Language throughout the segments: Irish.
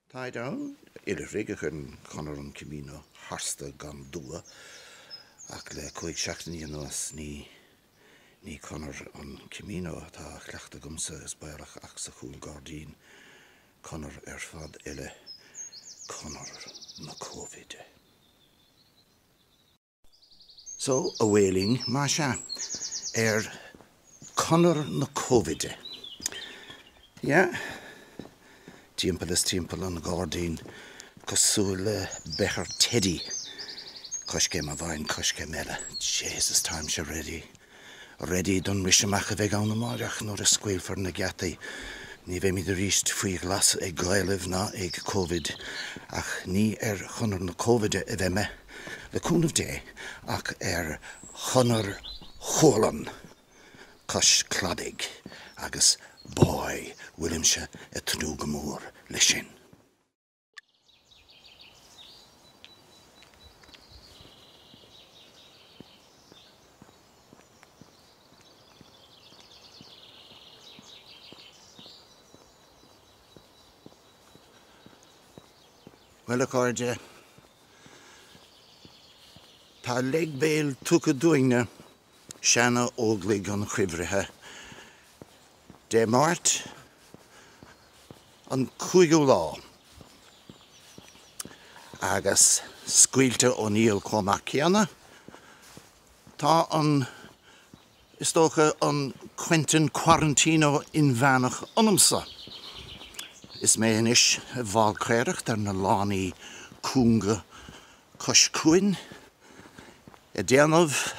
Tá down, ilifrig yn conor yn cymino harsta gan dŵa ac le cwig siactni yn os ni conor yn cymino ta chlachta gymsa ysbailach ac sa chúl gardín conor fad ile conor na Covid. So, a wailing masha conor na Covid. Yeah. Timpel is timpel an gardín cosúle becher teddy. Coske ma vain coske mele. Jesus time she ready. Ready done wishamach veg an marach nor a squeal for na gatti. Ni ve mi de riest fui glas e gailiv na eg Covid. Ach ni chonor na Covid e veme. Le coon of day ach chonor cholan. Kosh cladig agus boy Williamse et trúgamór leis. Well, accordia, tá legbeil tuca duine shanna óglig an chivrithe. De Mart an cúigú lá agus scaoilte O'Neill Cormaciana tá an istócha an Quentin Quarantino in Vanach anamsa. Is méhanis bhálcréireach dar na lánaí cúnga coscuin déanamh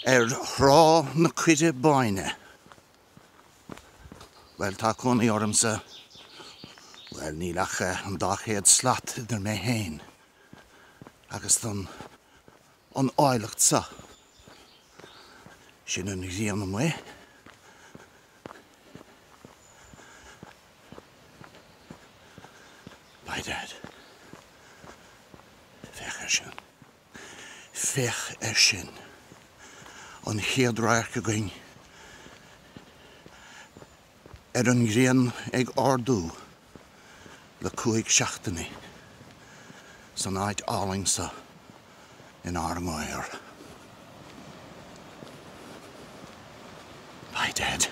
rá na cuide baine. Well, tá cúnaí ormsa, well, nílach an dachéad slat dar mé héin. Agus an áilecht sa. Sin an rian am mé. By dad. Fech sin. An héadráach go gain. An rian ag ardú le cúig seachtaní san áid álingsa in Armagh. By dad.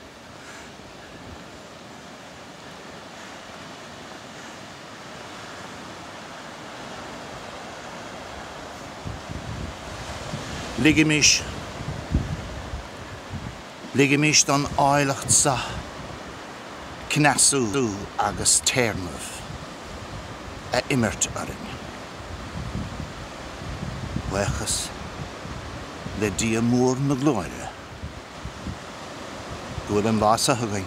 Ligimis don áilecht sa Knasú agus Téirmh a imirt aring. Wechas le dia mór na glóire. Gwyl an lasa hagain.